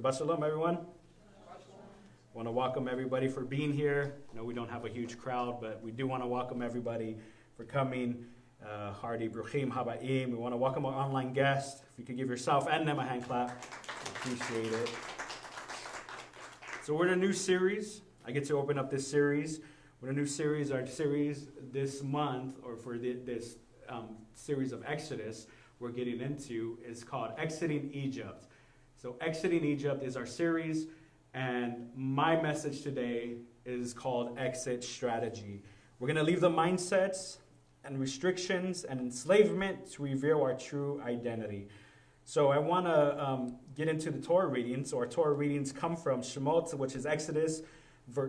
Shabbat Shalom, everyone. I want to welcome everybody for being here. I know we don't have a huge crowd, but we do want to welcome everybody for coming. Hardy, Bruchim, Habaim. We want to welcome our online guests. If you could give yourself and them a hand clap, appreciate it. So we're in a new series. I get to open up this series. We're in a new series. Our series this month, or for this series of Exodus we're getting into, is called Exiting Egypt. So Exiting Egypt is our series, and my message today is called Exit Strategy. We're going to leave the mindsets and restrictions and enslavement to reveal our true identity. So I want to get into the Torah readings. So our Torah readings come from Shemot, which is Exodus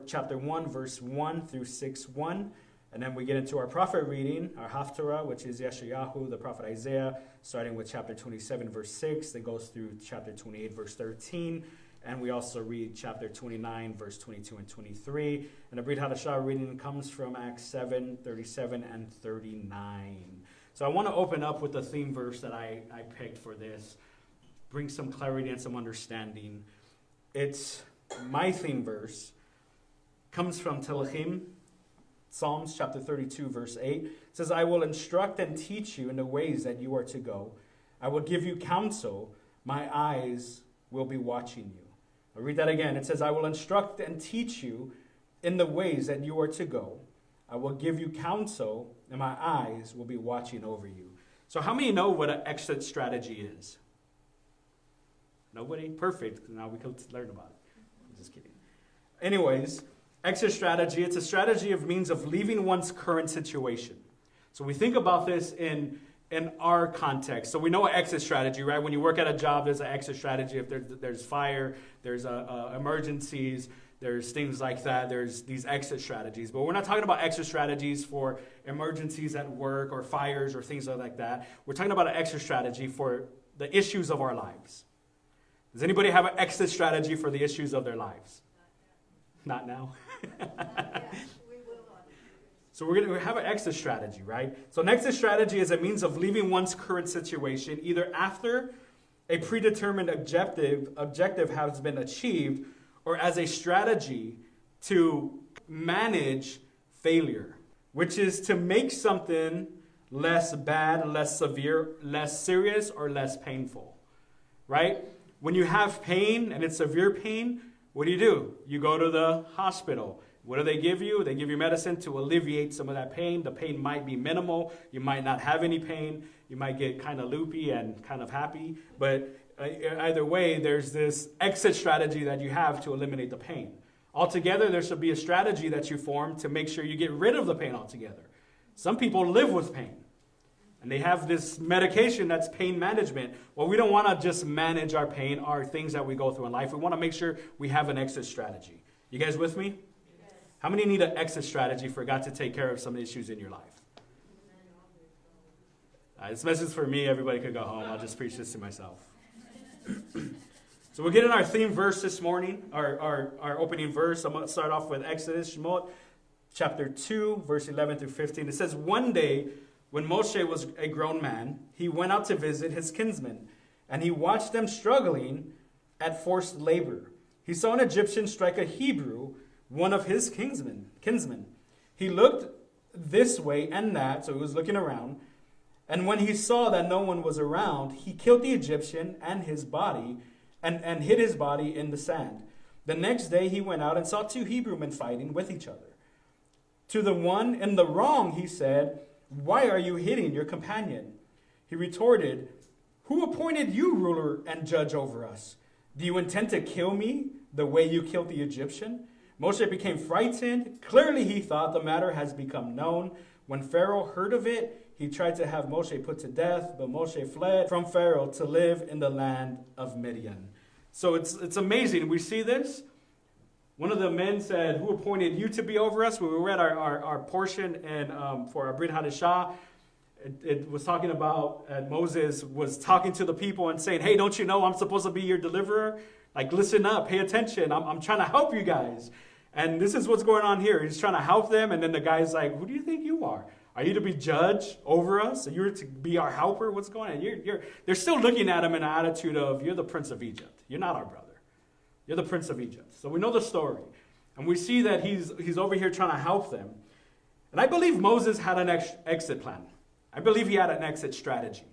chapter 1, verse 1 through 6:1. And then we get into our prophet reading, our Haftarah, which is Yeshayahu, the prophet Isaiah, starting with chapter 27, verse 6, then goes through chapter 28, verse 13. And we also read chapter 29, verse 22 and 23. And the Brit Hadashah reading comes from Acts 7, 37 and 39. So I want to open up with the theme verse that I picked for this. Bring some clarity and some understanding. It's my theme verse. Comes from Telechim, Psalms chapter 32, verse 8. It says, I will instruct and teach you in the ways that you are to go. I will give you counsel. My eyes will be watching you. I'll read that again. It says, I will instruct and teach you in the ways that you are to go. I will give you counsel, and my eyes will be watching over you. So how many know what an exit strategy is? Nobody? Perfect. Now we can learn about it. I'm just kidding. Anyways, exit strategy, it's a strategy of means of leaving one's current situation. So we think about this in our context. So we know an exit strategy, right? When you work at a job, there's an exit strategy. If there's fire, there's emergencies, there's things like that. There's these exit strategies. But we're not talking about exit strategies for emergencies at work or fires or things like that. We're talking about an exit strategy for the issues of our lives. Does anybody have an exit strategy for the issues of their lives? Not now. So we're going to have an exit strategy, right? So an exit strategy is a means of leaving one's current situation either after a predetermined objective has been achieved, or as a strategy to manage failure, which is to make something less bad, less severe, less serious, or less painful, right? When you have pain and it's severe pain, what do? You go to the hospital. What do they give you? They give you medicine to alleviate some of that pain. The pain might be minimal. You might not have any pain. You might get kind of loopy and kind of happy. But either way, there's this exit strategy that you have to eliminate the pain. Altogether, there should be a strategy that you form to make sure you get rid of the pain altogether. Some people live with pain. And they have this medication that's pain management. Well, we don't want to just manage our pain, our things that we go through in life. We want to make sure we have an exit strategy. You guys with me? Yes. How many need an exit strategy for God to take care of some issues in your life? This message is for me. Everybody could go home. I'll just preach this to myself. So we'll get in our theme verse this morning, our opening verse. I'm going to start off with Exodus, Shemot, chapter 2, verse 11 through 15. It says, one day, when Moshe was a grown man, he went out to visit his kinsmen, and he watched them struggling at forced labor. He saw an Egyptian strike a Hebrew, one of his kinsmen. He looked this way and that, so he was looking around, and when he saw that no one was around, he killed the Egyptian and his body, and hid his body in the sand. The next day he went out and saw two Hebrew men fighting with each other. To the one in the wrong he said, why are you hitting your companion? He retorted, who appointed you ruler and judge over us? Do you intend to kill me the way you killed the Egyptian? Moshe became frightened. Clearly he thought the matter has become known. When Pharaoh heard of it, he tried to have Moshe put to death, but Moshe fled from Pharaoh to live in the land of Midian. So it's amazing. We see this. One of the men said, who appointed you to be over us? When we read our portion and for our Brit Hadashah, it was talking about Moses was talking to the people and saying, hey, don't you know I'm supposed to be your deliverer? Like, listen up, pay attention. I'm trying to help you guys. And this is what's going on here. He's trying to help them. And then the guy's like, who do you think you are? Are you to be judge over us? Are you to be our helper? What's going on? They're still looking at him in an attitude of, you're the prince of Egypt. You're not our brother. You're the prince of Egypt. So we know the story. And we see that he's over here trying to help them. And I believe Moses had an exit plan. I believe he had an exit strategy.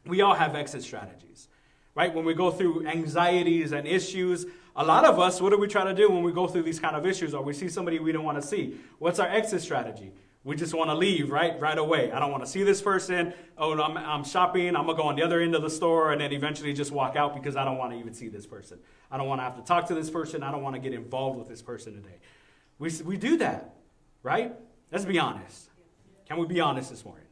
We all have exit strategies, right? When we go through anxieties and issues, a lot of us, what do we try to do when we go through these kind of issues or we see somebody we don't want to see? What's our exit strategy? We just want to leave right away. I don't want to see this person. Oh, no, I'm shopping. I'm going to go on the other end of the store and then eventually just walk out because I don't want to even see this person. I don't want to have to talk to this person. I don't want to get involved with this person today. We do that, right? Let's be honest. Can we be honest this morning?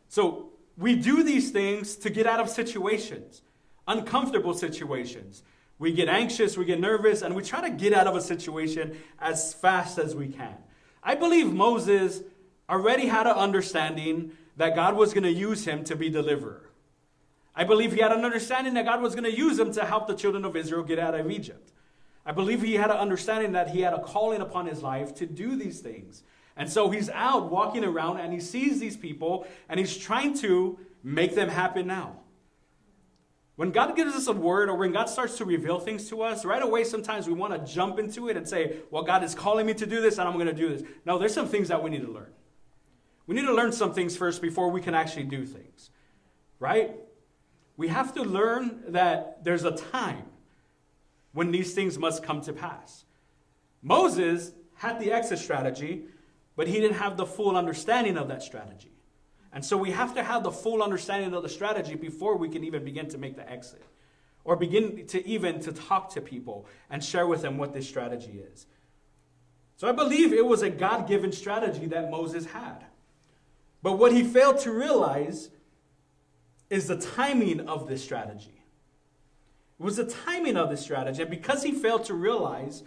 So we do these things to get out of situations, uncomfortable situations. We get anxious, we get nervous, and we try to get out of a situation as fast as we can. I believe Moses already had an understanding that God was going to use him to be deliverer. I believe he had an understanding that God was going to use him to help the children of Israel get out of Egypt. I believe he had an understanding that he had a calling upon his life to do these things. And so he's out walking around and he sees these people and he's trying to make them happen now. When God gives us a word or when God starts to reveal things to us, right away sometimes we want to jump into it and say, well, God is calling me to do this and I'm going to do this. No, there's some things that we need to learn. We need to learn some things first before we can actually do things, right? We have to learn that there's a time when these things must come to pass. Moses had the exit strategy, but he didn't have the full understanding of that strategy. And so we have to have the full understanding of the strategy before we can even begin to make the exit or begin to talk to people and share with them what this strategy is. So I believe it was a God-given strategy that Moses had. But what he failed to realize is the timing of this strategy. It was the timing of this strategy. And because he failed to realize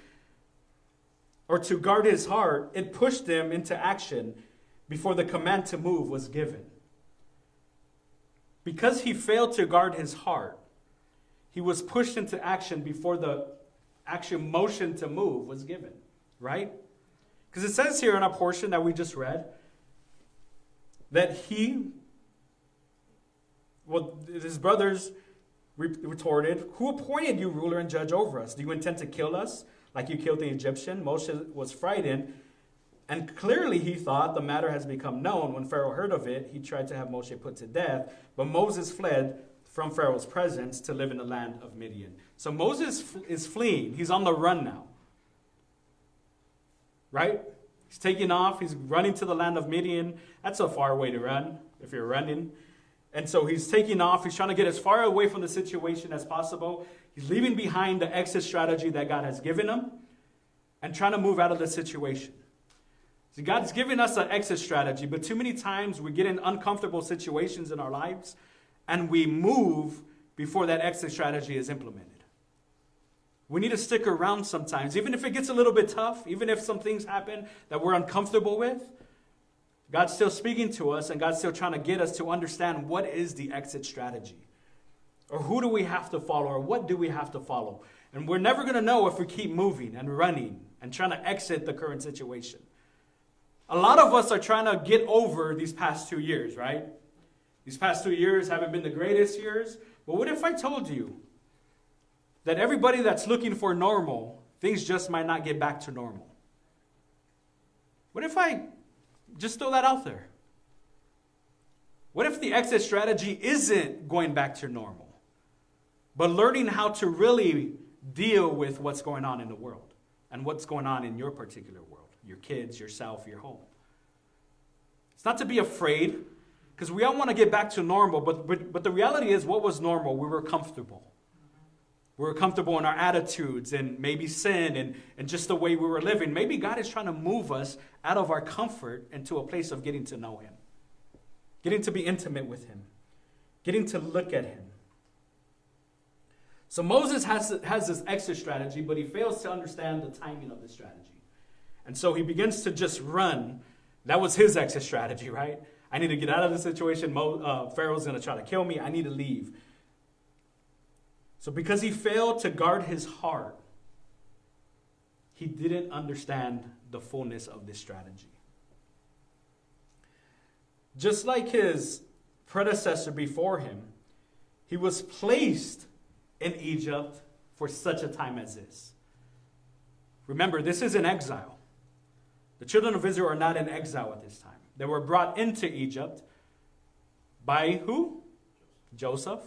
or to guard his heart, it pushed him into action before the command to move was given. Because he failed to guard his heart, he was pushed into action before the action motion to move was given, right? Because it says here in our portion that we just read that his brothers retorted, "Who appointed you ruler and judge over us? Do you intend to kill us like you killed the Egyptian?" Moshe was frightened. And clearly he thought the matter has become known. When Pharaoh heard of it, he tried to have Moshe put to death. But Moses fled from Pharaoh's presence to live in the land of Midian. So Moses is fleeing. He's on the run now. Right? He's taking off. He's running to the land of Midian. That's a far way to run if you're running. And so he's taking off. He's trying to get as far away from the situation as possible. He's leaving behind the exit strategy that God has given him and trying to move out of the situation. See, God's given us an exit strategy, but too many times we get in uncomfortable situations in our lives and we move before that exit strategy is implemented. We need to stick around sometimes, even if it gets a little bit tough, even if some things happen that we're uncomfortable with. God's still speaking to us and God's still trying to get us to understand what is the exit strategy. Or who do we have to follow or what do we have to follow? And we're never going to know if we keep moving and running and trying to exit the current situation. A lot of us are trying to get over these past 2 years, right? These past 2 years haven't been the greatest years. But what if I told you that everybody that's looking for normal, things just might not get back to normal? What if I just throw that out there? What if the exit strategy isn't going back to normal, but learning how to really deal with what's going on in the world and what's going on in your particular world? Your kids, yourself, your home. It's not to be afraid, because we all want to get back to normal, but the reality is, what was normal? We were comfortable. We were comfortable in our attitudes and maybe sin and just the way we were living. Maybe God is trying to move us out of our comfort into a place of getting to know him, getting to be intimate with him, getting to look at him. So Moses has this exit strategy, but he fails to understand the timing of the strategy. And so he begins to just run. That was his exit strategy, right? I need to get out of the situation. Pharaoh's going to try to kill me. I need to leave. So because he failed to guard his heart, he didn't understand the fullness of this strategy. Just like his predecessor before him, he was placed in Egypt for such a time as this. Remember, this is in exile. The children of Israel are not in exile at this time. They were brought into Egypt by who? Joseph.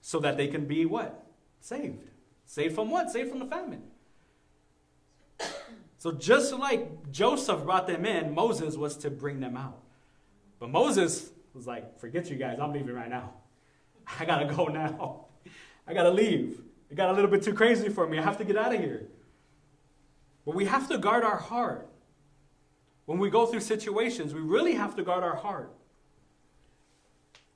So that they can be what? Saved. Saved from what? Saved from the famine. So just like Joseph brought them in, Moses was to bring them out. But Moses was like, forget you guys, I'm leaving right now. I got to go now. I got to leave. It got a little bit too crazy for me. I have to get out of here. But we have to guard our heart. When we go through situations, we really have to guard our heart.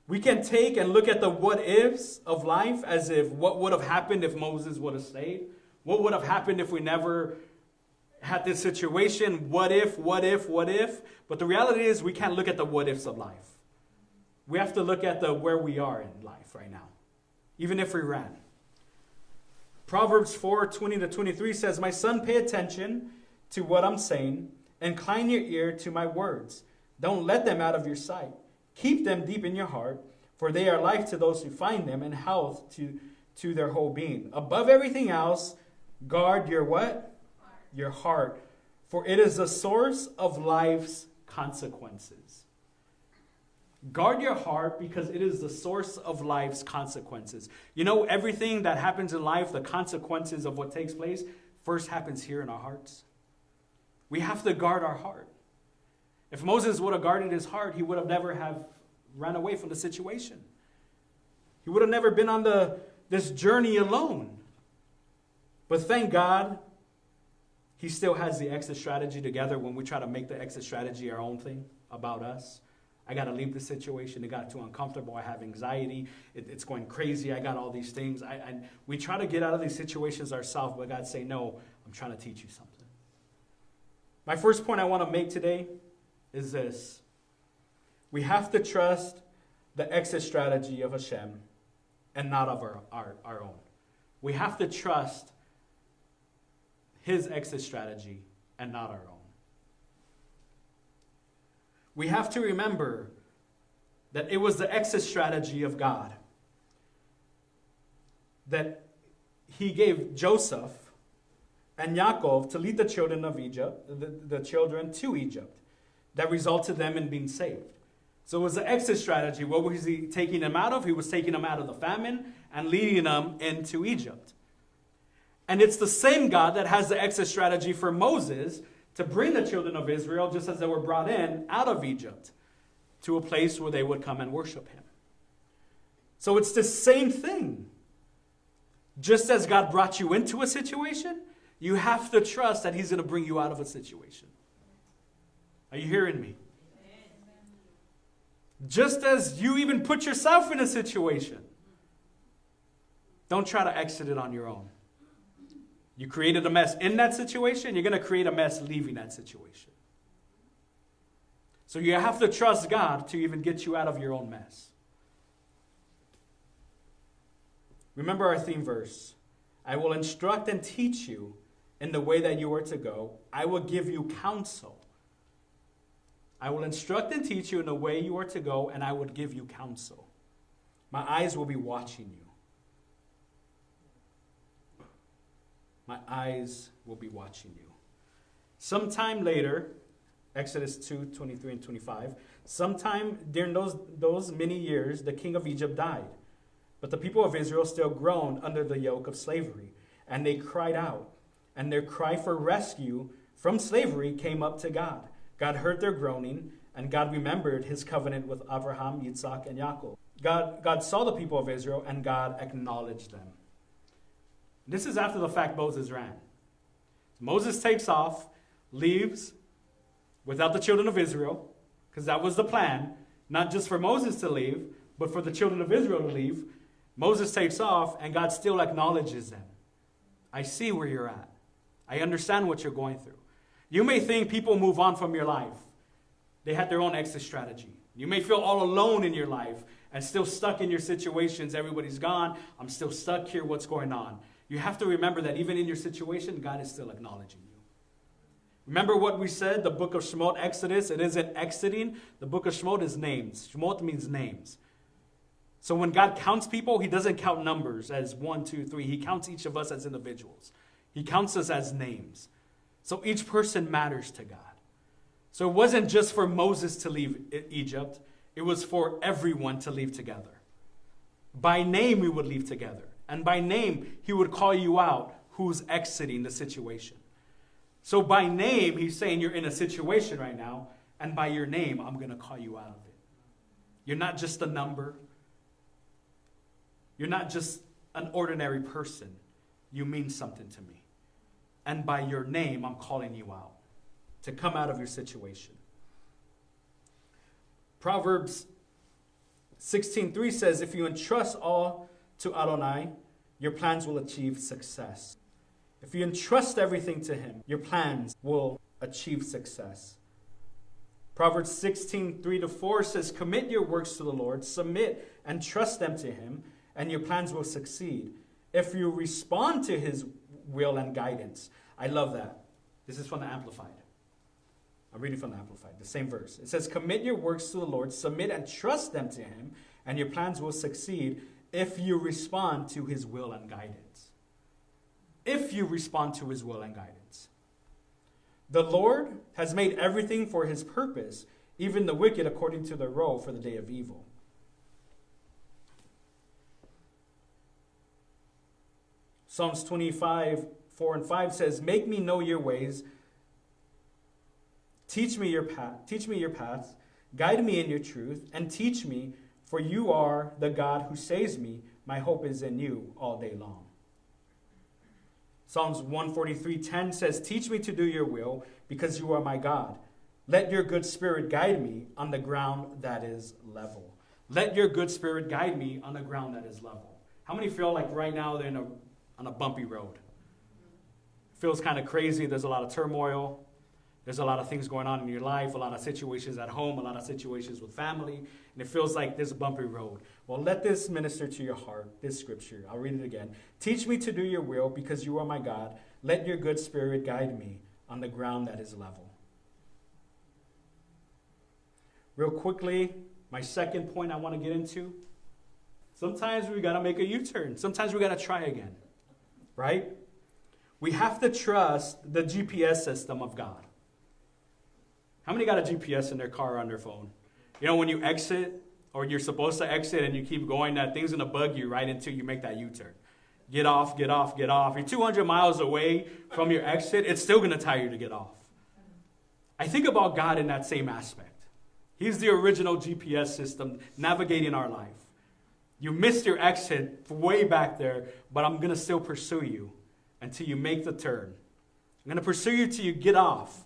We can take and look at the what-ifs of life as if what would have happened if Moses would have stayed? What would have happened if we never had this situation? What if? But the reality is we can't look at the what-ifs of life. We have to look at the where we are in life right now, even if we ran. Proverbs 4:20-23 says, "My son, pay attention to what I'm saying. Incline your ear to my words. Don't let them out of your sight. Keep them deep in your heart, for they are life to those who find them and health to their whole being. Above everything else, guard your what? Your heart, for it is the source of life's consequences." Guard your heart because it is the source of life's consequences. You know, everything that happens in life, the consequences of what takes place, first happens here in our hearts. We have to guard our heart. If Moses would have guarded his heart, he would have never have ran away from the situation. He would have never been on this journey alone. But thank God, he still has the exit strategy together when we try to make the exit strategy our own thing about us. I got to leave the situation. It got too uncomfortable. I have anxiety. It's going crazy. I got all these things. We try to get out of these situations ourselves, but God say, no, I'm trying to teach you something. My first point I want to make today is this. We have to trust the exit strategy of Hashem and not of our own. We have to trust his exit strategy and not our own. We have to remember that it was the exit strategy of God that he gave Joseph and Yaakov to lead the children of Egypt, the children to Egypt, that resulted them in being saved. So it was the exit strategy. What was he taking them out of? He was taking them out of the famine and leading them into Egypt. And it's the same God that has the exit strategy for Moses to bring the children of Israel, just as they were brought in out of Egypt, to a place where they would come and worship him. So it's the same thing. Just as God brought you into a situation, you have to trust that he's going to bring you out of a situation. Are you hearing me? Just as you even put yourself in a situation, don't try to exit it on your own. You created a mess in that situation, you're going to create a mess leaving that situation. So you have to trust God to even get you out of your own mess. Remember our theme verse. I will instruct and teach you in the way that you are to go. I will give you counsel. I will instruct and teach you in the way you are to go, and I will give you counsel. My eyes will be watching you. My eyes will be watching you. Sometime later, Exodus 2:23 and 25, sometime during those many years, the king of Egypt died. But the people of Israel still groaned under the yoke of slavery, and they cried out. And their cry for rescue from slavery came up to God. God heard their groaning, and God remembered his covenant with Abraham, Yitzhak, and Yaakov. God saw the people of Israel, and God acknowledged them. This is after the fact Moses ran. Moses takes off, leaves without the children of Israel, because that was the plan, not just for Moses to leave, but for the children of Israel to leave. Moses takes off, and God still acknowledges them. I see where you're at. I understand what you're going through. You may think people move on from your life. They had their own exit strategy. You may feel all alone in your life and still stuck in your situations. Everybody's gone. I'm still stuck here. What's going on? You have to remember that even in your situation, God is still acknowledging you. Remember what we said, the book of Shemot, Exodus, it isn't exiting. The book of Shemot is names. Shemot means names. So when God counts people, he doesn't count numbers as 1, 2, 3. He counts each of us as individuals. He counts us as names. So each person matters to God. So it wasn't just for Moses to leave Egypt. It was for everyone to leave together. By name, we would leave together. And by name, he would call you out who's exiting the situation. So by name, he's saying you're in a situation right now. And by your name, I'm going to call you out of it. You're not just a number. You're not just an ordinary person. You mean something to me. And by your name, I'm calling you out to come out of your situation. Proverbs 16:3 says, if you entrust all to Adonai, your plans will achieve success. If you entrust everything to him, your plans will achieve success. Proverbs 16:3-4 says, commit your works to the Lord, submit and trust them to him, and your plans will succeed. If you respond to his will and guidance. I love that. This is from the Amplified. I'm reading from the Amplified, the same verse. It says, commit your works to the Lord, submit and trust them to him, and your plans will succeed if you respond to his will and guidance. If you respond to his will and guidance. The Lord has made everything for his purpose, even the wicked according to their role for the day of evil. Psalms 25:4-5 says, make me know your ways. Teach me your paths. Guide me in your truth and teach me, for you are the God who saves me. My hope is in you all day long. Psalms 143:10 says, teach me to do your will because you are my God. Let your good spirit guide me on the ground that is level. Let your good spirit guide me on the ground that is level. How many feel like right now they're on a bumpy road? It feels kind of crazy. There's a lot of turmoil. There's a lot of things going on in your life, a lot of situations at home, a lot of situations with family, and it feels like there's a bumpy road. Well, let this minister to your heart, this scripture. I'll read it again. Teach me to do your will because you are my God. Let your good spirit guide me on the ground that is level. Real quickly, my second point I want to get into. Sometimes we got to make a U-turn. Sometimes we got to try again, right? We have to trust the GPS system of God. How many got a GPS in their car or on their phone? You know, when you exit or you're supposed to exit and you keep going, that thing's going to bug you right until you make that U-turn. Get off, get off, get off. You're 200 miles away from your exit. It's still going to tire you to get off. I think about God in that same aspect. He's the original GPS system navigating our life. You missed your exit way back there, but I'm going to still pursue you until you make the turn. I'm going to pursue you till you get off.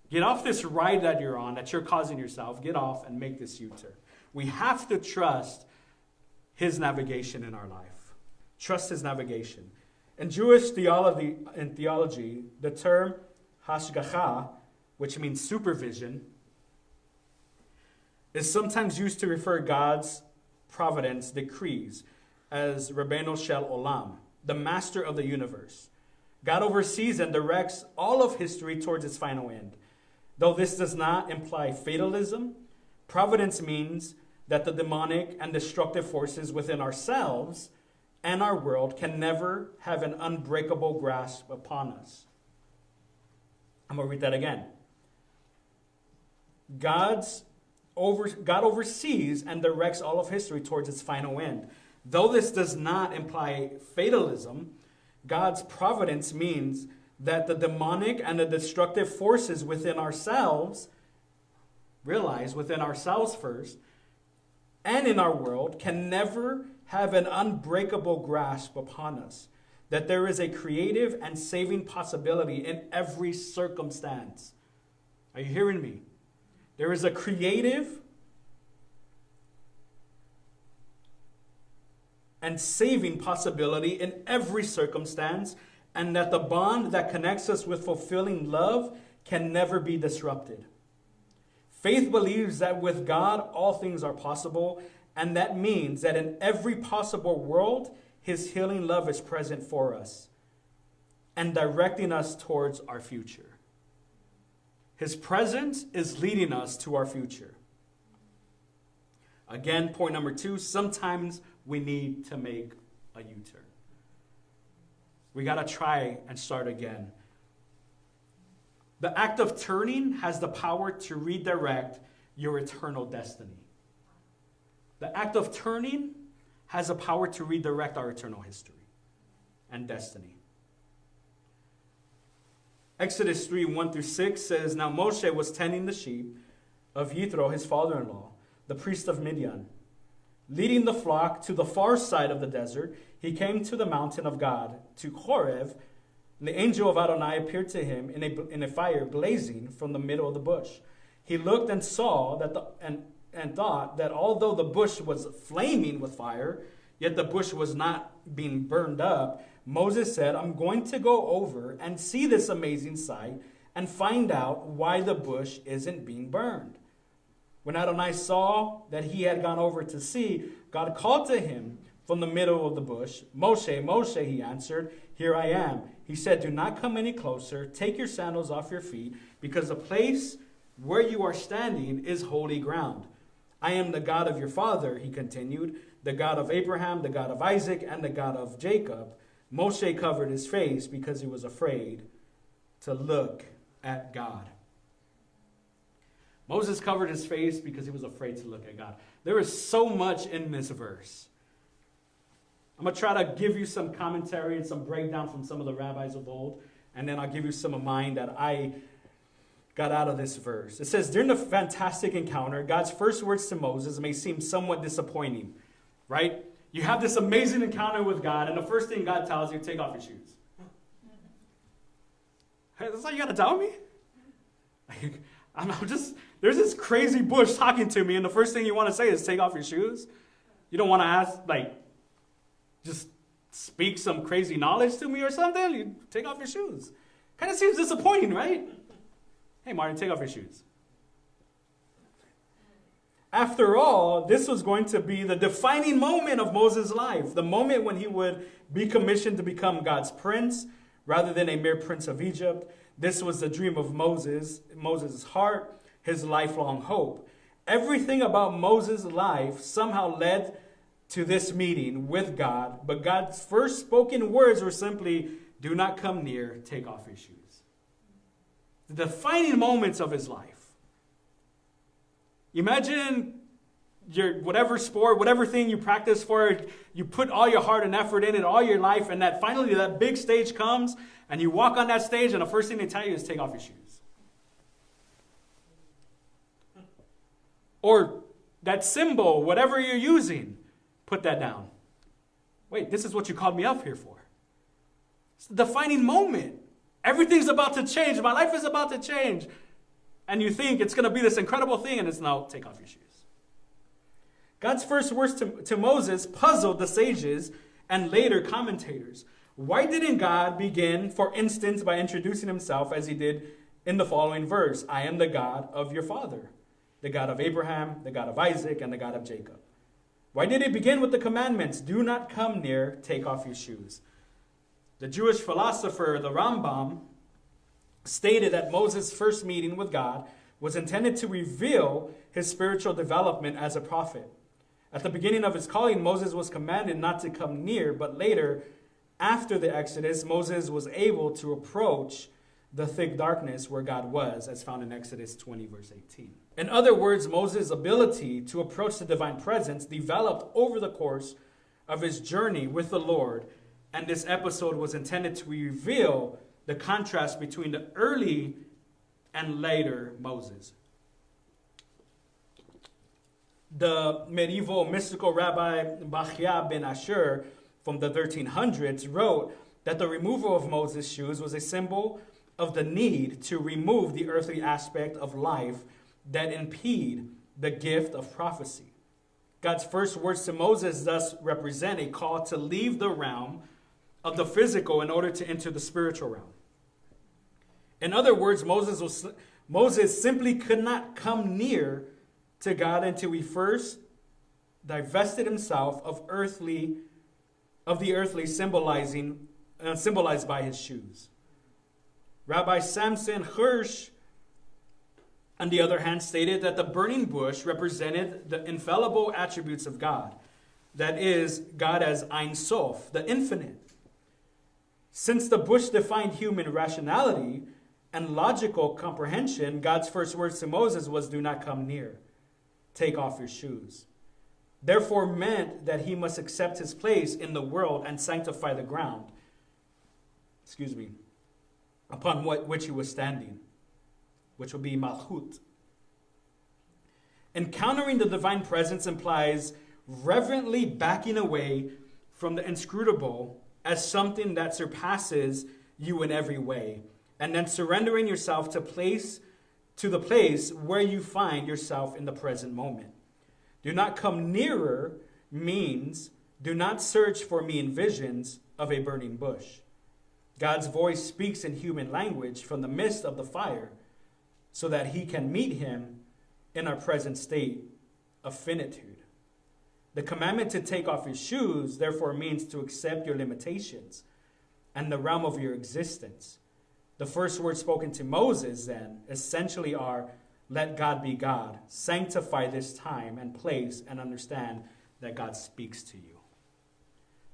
Get off this ride that you're on, that you're causing yourself. Get off and make this U-turn. We have to trust his navigation in our life. Trust his navigation. In Jewish theology, the term hashgacha, which means supervision, is sometimes used to refer God's providence decrees as Rabbeinu Shel Olam, the master of the universe. God oversees and directs all of history towards its final end. Though this does not imply fatalism, providence means that the demonic and destructive forces within ourselves and our world can never have an unbreakable grasp upon us. I'm going to read that again. God oversees and directs all of history towards its final end. Though this does not imply fatalism, God's providence means that the demonic and the destructive forces within ourselves, realize within ourselves first, and in our world can never have an unbreakable grasp upon us. That there is a creative and saving possibility in every circumstance. Are you hearing me? There is a creative and saving possibility in every circumstance, and that the bond that connects us with fulfilling love can never be disrupted. Faith believes that with God, all things are possible, and that means that in every possible world, his healing love is present for us and directing us towards our future. His presence is leading us to our future. Again, point number 2, sometimes we need to make a U-turn. We got to try and start again. The act of turning has the power to redirect your eternal destiny. The act of turning has the power to redirect our eternal history and destiny. Exodus 3, 1-6 says, Now Moshe was tending the sheep of Yithro, his father-in-law, the priest of Midian. Leading the flock to the far side of the desert, he came to the mountain of God, to Horeb, and the angel of Adonai appeared to him in a fire blazing from the middle of the bush. He looked and saw that and thought that although the bush was flaming with fire, yet the bush was not being burned up. Moses said, I'm going to go over and see this amazing sight and find out why the bush isn't being burned. When Adonai saw that he had gone over to see, God called to him from the middle of the bush. Moshe, Moshe, he answered, Here I am. He said, Do not come any closer. Take your sandals off your feet, because the place where you are standing is holy ground. I am the God of your father, he continued, the God of Abraham, the God of Isaac, and the God of Jacob. Moshe covered his face because he was afraid to look at God. Moses covered his face because he was afraid to look at God. There is so much in this verse. I'm going to try to give you some commentary and some breakdown from some of the rabbis of old, and then I'll give you some of mine that I got out of this verse. It says, during the fantastic encounter, God's first words to Moses may seem somewhat disappointing, right? You have this amazing encounter with God, and the first thing God tells you, take off your shoes. Hey, that's all you got to tell me? There's this crazy bush talking to me, and the first thing you want to say is take off your shoes? You don't want to ask, just speak some crazy knowledge to me or something? You take off your shoes. Kind of seems disappointing, right? Hey, Martin, take off your shoes. After all, this was going to be the defining moment of Moses' life, the moment when he would be commissioned to become God's prince rather than a mere prince of Egypt. This was the dream of Moses' heart, his lifelong hope. Everything about Moses' life somehow led to this meeting with God, but God's first spoken words were simply, do not come near, take off your shoes. The defining moments of his life. Imagine your whatever sport, whatever thing you practice for, you put all your heart and effort in it, all your life, and that finally that big stage comes, and you walk on that stage, and the first thing they tell you is take off your shoes. Or that symbol, whatever you're using, put that down. Wait, this is what you called me up here for. It's the defining moment. Everything's about to change. My life is about to change. And you think it's going to be this incredible thing, and it's no, take off your shoes. God's first words to Moses puzzled the sages and later commentators. Why didn't God begin, for instance, by introducing himself as he did in the following verse? I am the God of your father, the God of Abraham, the God of Isaac, and the God of Jacob. Why did he begin with the commandments? Do not come near, take off your shoes. The Jewish philosopher, the Rambam, stated that Moses' first meeting with God was intended to reveal his spiritual development as a prophet. At the beginning of his calling, Moses was commanded not to come near, but later, after the Exodus, Moses was able to approach the thick darkness where God was, as found in Exodus 20, verse 18. In other words, Moses' ability to approach the divine presence developed over the course of his journey with the Lord, and this episode was intended to reveal the contrast between the early and later Moses. The medieval mystical Rabbi Mattityahu ben Asher from the 1300s wrote that the removal of Moses' shoes was a symbol of the need to remove the earthly aspect of life that impede the gift of prophecy. God's first words to Moses thus represent a call to leave the realm of the physical in order to enter the spiritual realm. In other words, Moses simply could not come near to God until he first divested himself of the earthly symbolized by his shoes. Rabbi Samson Hirsch on the other hand, stated that the burning bush represented the infallible attributes of God. That is, God as Ein Sof, the infinite. Since the bush defined human rationality and logical comprehension, God's first words to Moses was, "Do not come near. Take off your shoes." Therefore meant that he must accept his place in the world and sanctify the ground, upon which he was standing, which will be Malchut. Encountering the divine presence implies reverently backing away from the inscrutable as something that surpasses you in every way, and then surrendering yourself to the place where you find yourself in the present moment. Do not come nearer means do not search for me in visions of a burning bush. God's voice speaks in human language from the midst of the fire so that he can meet him in our present state of finitude. The commandment to take off your shoes, therefore, means to accept your limitations and the realm of your existence. The first words spoken to Moses, then, essentially are, let God be God. Sanctify this time and place and understand that God speaks to you.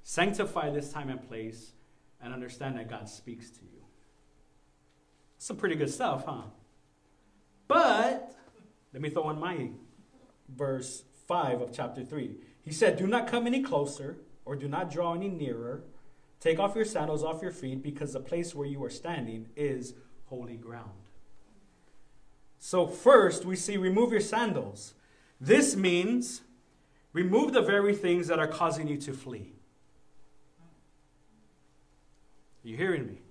Sanctify this time and place and understand that God speaks to you. Some pretty good stuff, huh? But, let me throw in my verse 5 of chapter 3. He said, do not come any closer or do not draw any nearer. Take off your sandals off your feet because the place where you are standing is holy ground. So first we see remove your sandals. This means remove the very things that are causing you to flee. Are you hearing me?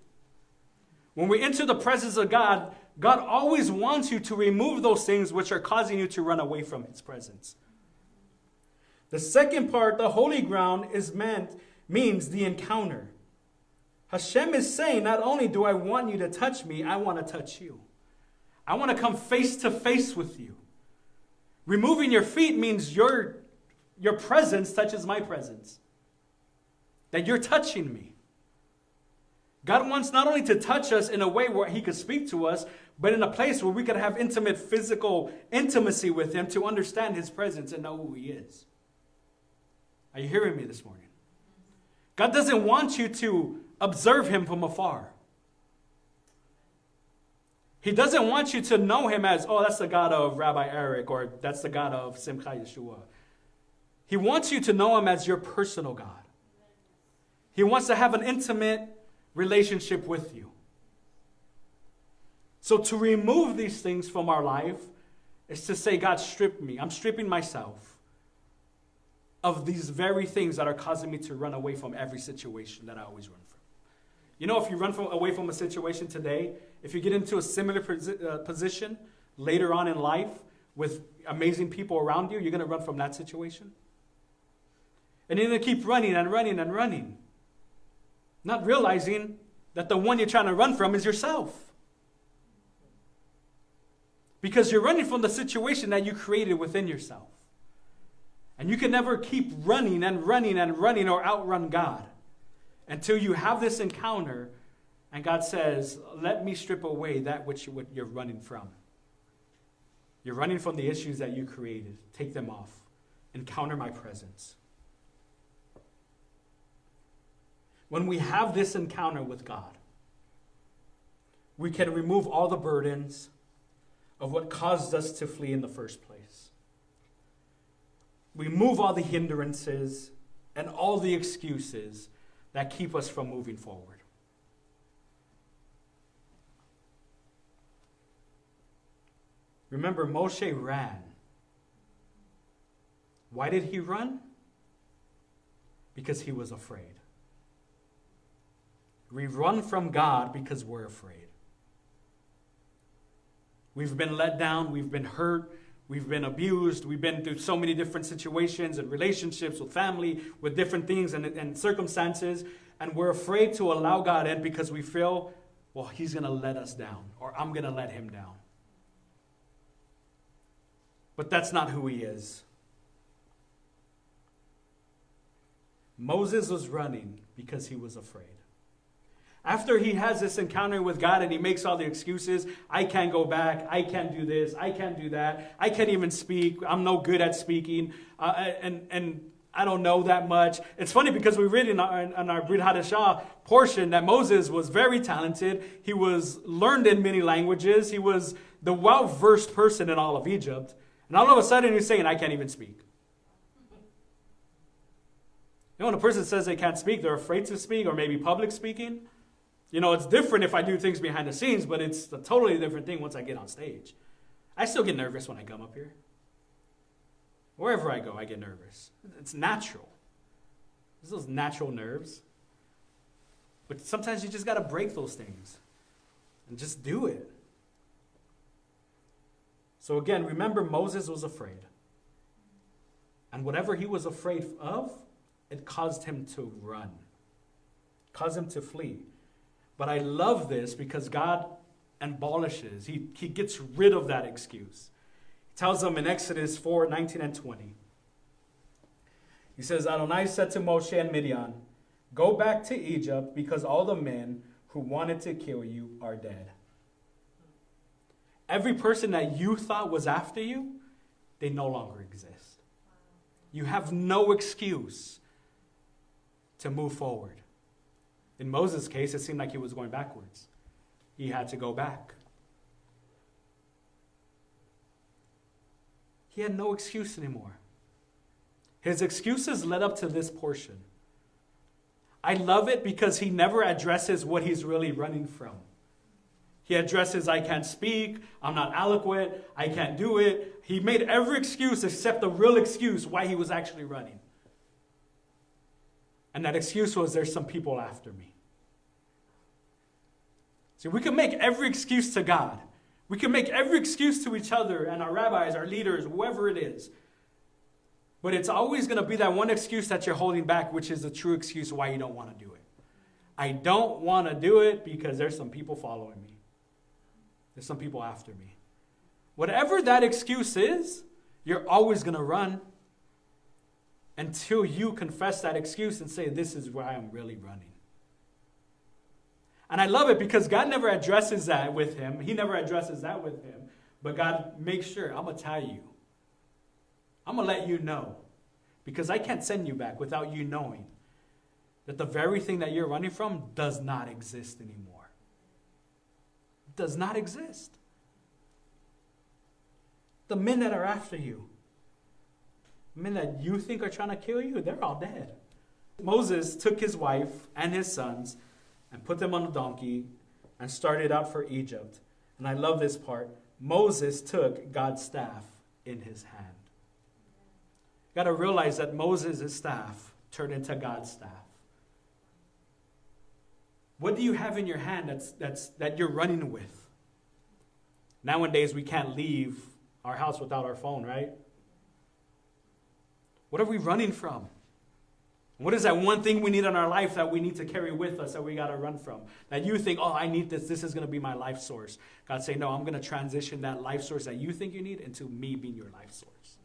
When we enter the presence of God, God always wants you to remove those things which are causing you to run away from his presence. The second part, the holy ground, means the encounter. Hashem is saying, not only do I want you to touch me, I want to touch you. I want to come face to face with you. Removing your feet means your presence touches my presence. That you're touching me. God wants not only to touch us in a way where he could speak to us, but in a place where we could have intimate physical intimacy with him to understand his presence and know who he is. Are you hearing me this morning? God doesn't want you to observe him from afar. He doesn't want you to know him as, oh, that's the God of Rabbi Erick, or that's the God of Simcha Yeshua. He wants you to know him as your personal God. He wants to have an intimate relationship with you. So to remove these things from our life is to say, God, strip me. I'm stripping myself of these very things that are causing me to run away from every situation that I always run from. You know, if you run away from a situation today, if you get into a similar position later on in life with amazing people around you, you're going to run from that situation. And you're going to keep running and running and running, not realizing that the one you're trying to run from is yourself. Because you're running from the situation that you created within yourself. And you can never keep running and running and running or outrun God until you have this encounter and God says, let me strip away that which you're running from. You're running from the issues that you created. Take them off. Encounter my presence. When we have this encounter with God, we can remove all the burdens of what caused us to flee in the first place. We remove all the hindrances and all the excuses that keep us from moving forward. Remember, Moshe ran. Why did he run? Because he was afraid. We run from God because we're afraid. We've been let down, we've been hurt, we've been abused, we've been through so many different situations and relationships with family, with different things and circumstances, and we're afraid to allow God in because we feel, well, he's going to let us down, or I'm going to let him down. But that's not who he is. Moses was running because he was afraid. After he has this encounter with God and he makes all the excuses, I can't go back, I can't do this, I can't do that, I can't even speak, I'm no good at speaking, and I don't know that much. It's funny because we read in our Brit Hadashah portion that Moses was very talented. He was learned in many languages. He was the well-versed person in all of Egypt. And all of a sudden he's saying, I can't even speak. You know, when a person says they can't speak, they're afraid to speak, or maybe public speaking. You know, it's different if I do things behind the scenes, but it's a totally different thing once I get on stage. I still get nervous when I come up here. Wherever I go, I get nervous. It's natural. There's those natural nerves. But sometimes you just got to break those things and just do it. So again, remember Moses was afraid. And whatever he was afraid of, it caused him to run. Caused him to flee. But I love this because God abolishes. He gets rid of that excuse. He tells them in Exodus 4:19 and 20. He says, Adonai said to Moshe and Midian, go back to Egypt because all the men who wanted to kill you are dead. Every person that you thought was after you, they no longer exist. You have no excuse to move forward. In Moses' case, it seemed like he was going backwards. He had to go back. He had no excuse anymore. His excuses led up to this portion. I love it because he never addresses what he's really running from. He addresses, I can't speak, I'm not eloquent, I can't do it. He made every excuse except the real excuse why he was actually running. And that excuse was, there's some people after me. See, we can make every excuse to God. We can make every excuse to each other and our rabbis, our leaders, whoever it is. But it's always going to be that one excuse that you're holding back, which is the true excuse why you don't want to do it. I don't want to do it because there's some people following me. There's some people after me. Whatever that excuse is, you're always going to run until you confess that excuse and say, this is why I'm really running. And I love it because God never addresses that with him. He never addresses that with him. But God makes sure, I'm going to tell you. I'm going to let you know. Because I can't send you back without you knowing that the very thing that you're running from does not exist anymore. It does not exist. The men that are after you, men that you think are trying to kill you, they're all dead. Moses took his wife and his sons and put them on a donkey and started out for Egypt. And I love this part. Moses took God's staff in his hand. You got to realize that Moses' staff turned into God's staff. What do you have in your hand that you're running with? Nowadays, we can't leave our house without our phone, right? What are we running from? What is that one thing we need in our life that we need to carry with us that we got to run from? That you think, oh, I need this. This is going to be my life source. God say, no, I'm going to transition that life source that you think you need into me being your life source.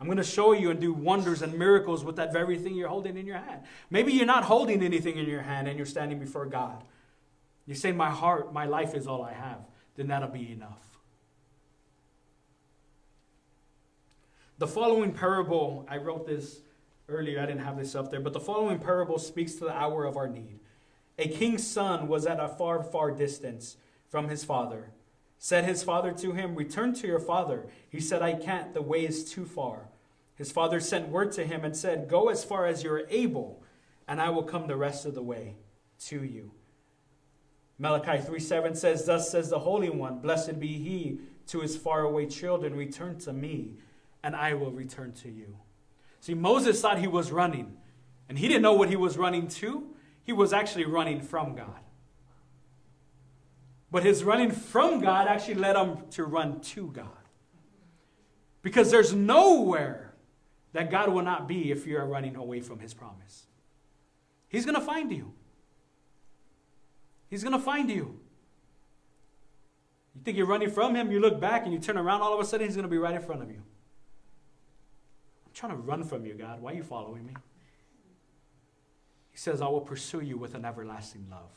I'm going to show you and do wonders and miracles with that very thing you're holding in your hand. Maybe you're not holding anything in your hand and you're standing before God. You're saying, my heart, my life is all I have. Then that'll be enough. The following parable, I wrote this earlier, I didn't have this up there, but the following parable speaks to the hour of our need. A king's son was at a far, far distance from his father. Said his father to him, return to your father. He said, I can't, the way is too far. His father sent word to him and said, go as far as you're able, and I will come the rest of the way to you. Malachi 3:7 says, thus says the Holy One, blessed be he to his faraway children, return to me, and I will return to you. See, Moses thought he was running, and he didn't know what he was running to. He was actually running from God. But his running from God actually led him to run to God. Because there's nowhere that God will not be if you're running away from his promise. He's going to find you. He's going to find you. You think you're running from him, you look back and you turn around, all of a sudden he's going to be right in front of you. I'm trying to run from you, God. Why are you following me? He says, I will pursue you with an everlasting love.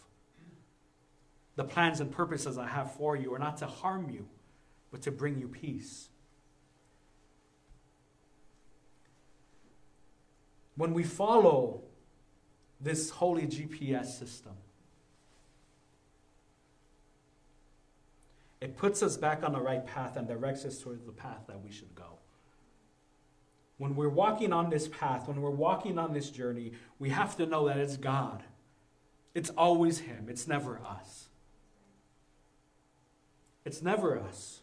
The plans and purposes I have for you are not to harm you, but to bring you peace. When we follow this holy GPS system, it puts us back on the right path and directs us towards the path that we should go. When we're walking on this path, when we're walking on this journey, we have to know that it's God. It's always Him. It's never us. It's never us.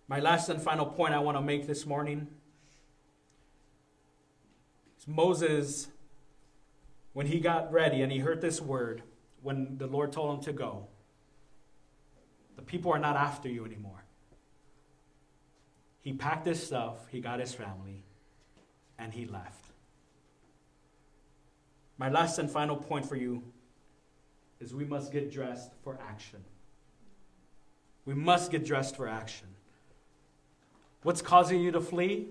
My last and final point I want to make this morning is Moses, when he got ready and he heard this word, when the Lord told him to go, the people are not after you anymore. He packed his stuff, he got his family, and he left. My last and final point for you is we must get dressed for action. We must get dressed for action. What's causing you to flee?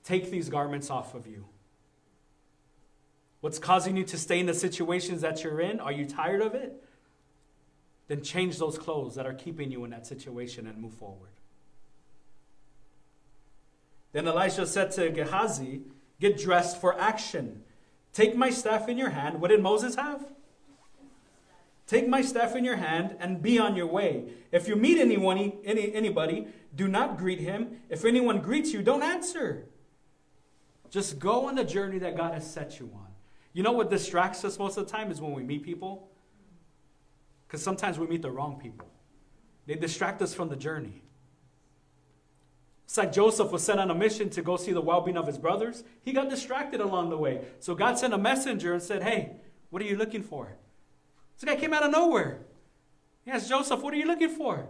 Take these garments off of you. What's causing you to stay in the situations that you're in? Are you tired of it? Then change those clothes that are keeping you in that situation and move forward. Then Elisha said to Gehazi, get dressed for action. Take my staff in your hand. What did Moses have? Take my staff in your hand and be on your way. If you meet anybody, do not greet him. If anyone greets you, don't answer. Just go on the journey that God has set you on. You know what distracts us most of the time is when we meet people? Because sometimes we meet the wrong people. They distract us from the journey. It's like Joseph was sent on a mission to go see the well-being of his brothers. He got distracted along the way. So God sent a messenger and said, hey, what are you looking for? This guy came out of nowhere. He asked Joseph, what are you looking for?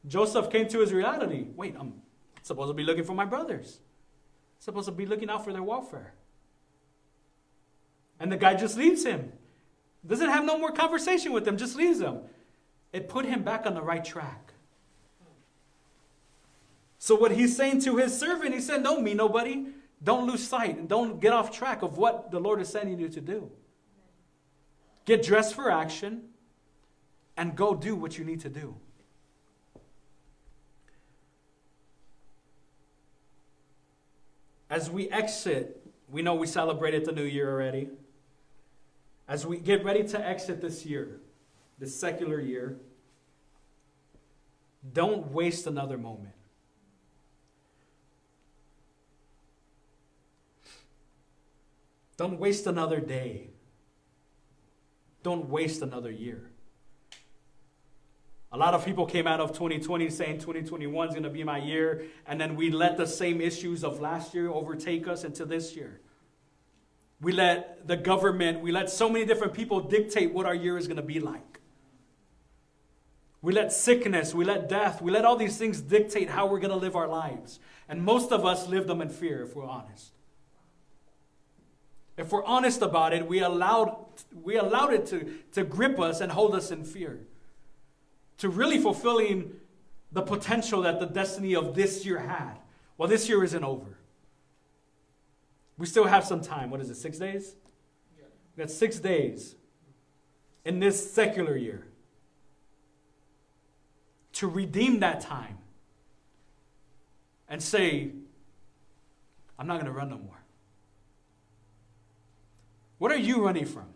Joseph came to his reality. Wait, I'm supposed to be looking for my brothers. I'm supposed to be looking out for their welfare. And the guy just leaves him. Doesn't have no more conversation with him, just leaves him. It put him back on the right track. So what he's saying to his servant, he said, don't meet nobody. Don't lose sight and don't get off track of what the Lord is sending you to do. Get dressed for action and go do what you need to do. As we exit, we know we celebrated the new year already. As we get ready to exit this year, this secular year, don't waste another moment. Don't waste another day. Don't waste another year. A lot of people came out of 2020 saying 2021 is going to be my year, and then we let the same issues of last year overtake us into this year. We let the government, we let so many different people dictate what our year is going to be like. We let sickness, we let death, we let all these things dictate how we're going to live our lives. And most of us live them in fear, if we're honest. If we're honest about it, we allowed it to grip us and hold us in fear. To really fulfilling the potential that the destiny of this year had. Well, this year isn't over. We still have some time. What is it, 6 days? Yeah. We got 6 days in this secular year to redeem that time and say, I'm not going to run no more. What are you running from?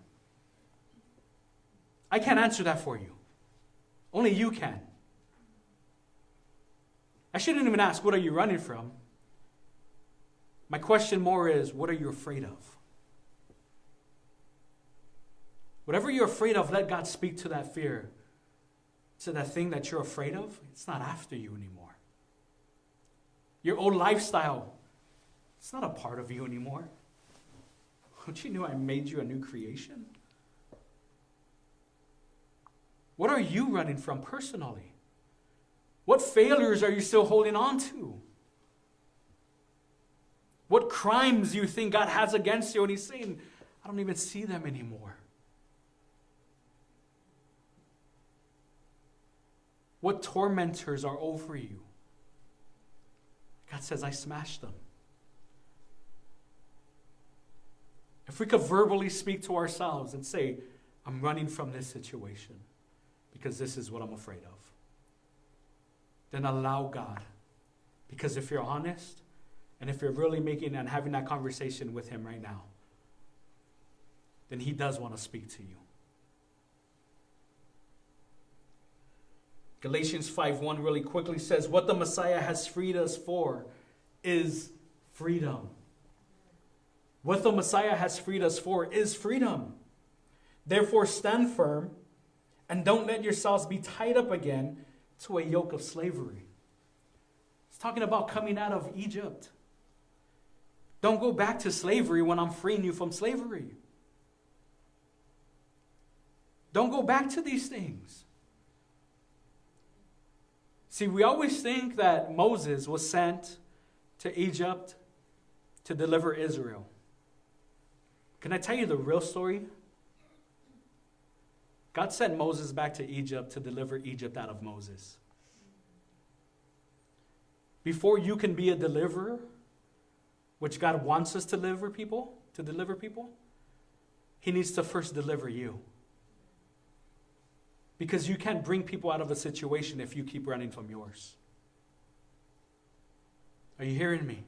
I can't answer that for you. Only you can. I shouldn't even ask, what are you running from? My question more is, what are you afraid of? Whatever you're afraid of, let God speak to that fear. To that thing that you're afraid of, it's not after you anymore. Your old lifestyle, it's not a part of you anymore. Don't you know I made you a new creation? What are you running from personally? What failures are you still holding on to? What crimes you think God has against you and He's saying, I don't even see them anymore. What tormentors are over you? God says, I smashed them. If we could verbally speak to ourselves and say, I'm running from this situation because this is what I'm afraid of, then allow God. Because if you're honest, and if you're really making and having that conversation with him right now, then he does want to speak to you. Galatians 5:1 really quickly says, what the Messiah has freed us for is freedom. What the Messiah has freed us for is freedom. Therefore, stand firm and don't let yourselves be tied up again to a yoke of slavery. It's talking about coming out of Egypt. Don't go back to slavery when I'm freeing you from slavery. Don't go back to these things. See, we always think that Moses was sent to Egypt to deliver Israel. Can I tell you the real story? God sent Moses back to Egypt to deliver Egypt out of Moses. Before you can be a deliverer, which God wants us to deliver people, he needs to first deliver you. Because you can't bring people out of a situation if you keep running from yours. Are you hearing me?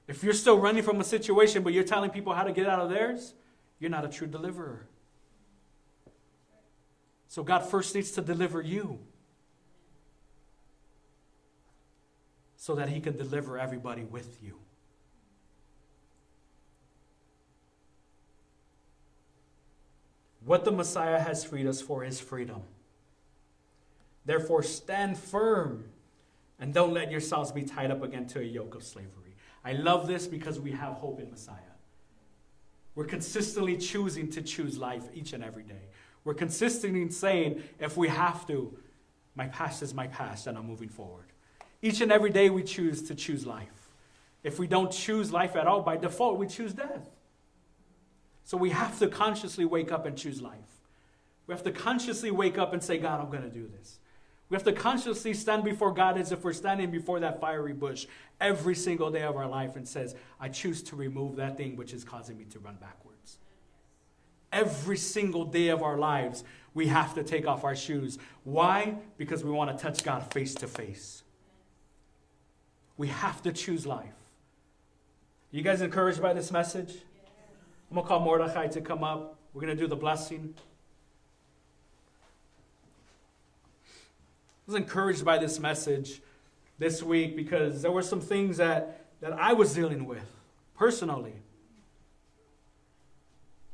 If you're still running from a situation, but you're telling people how to get out of theirs, you're not a true deliverer. So God first needs to deliver you so that he can deliver everybody with you. What the Messiah has freed us for is freedom. Therefore, stand firm and don't let yourselves be tied up again to a yoke of slavery. I love this because we have hope in Messiah. We're consistently choosing to choose life each and every day. We're consistently saying, if we have to, my past is my past and I'm moving forward. Each and every day we choose to choose life. If we don't choose life at all, by default, we choose death. So we have to consciously wake up and choose life. We have to consciously wake up and say, God, I'm going to do this. We have to consciously stand before God as if we're standing before that fiery bush every single day of our life and says, I choose to remove that thing which is causing me to run backwards. Every single day of our lives, we have to take off our shoes. Why? Because we want to touch God face to face. We have to choose life. You guys encouraged by this message? I'm going to call Mordechai to come up. We're going to do the blessing. I was encouraged by this message this week because there were some things that I was dealing with personally.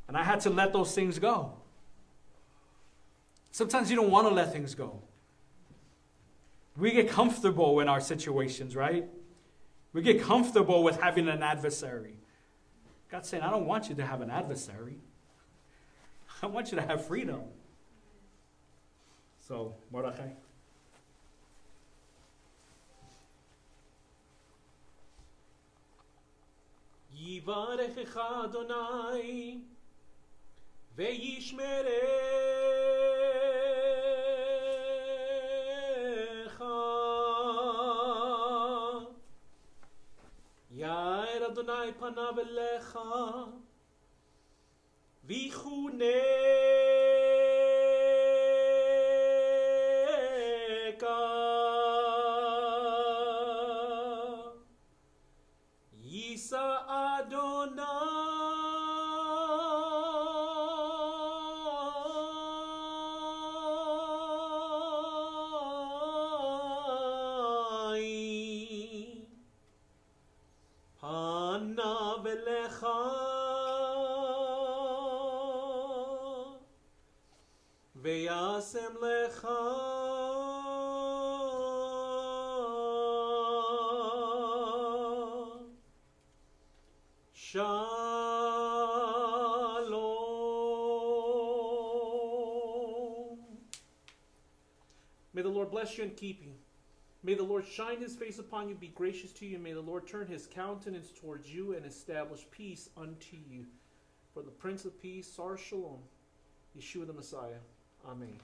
And I had to let those things go. Sometimes you don't want to let things go. We get comfortable in our situations, right? We get comfortable with having an adversary. God's saying, I don't want you to have an adversary. I want you to have freedom. So, Mordechai. Yivarechecha Adonai ve'yishmerecha Yair Adonai panav elecha vichuneka Yisa Adonai panav elecha ve'yasem lecha Shalom. May the Lord bless you and keep you. May the Lord shine his face upon you, be gracious to you. May the Lord turn his countenance towards you and establish peace unto you. For the Prince of Peace, Sar Shalom, Yeshua the Messiah. Amen.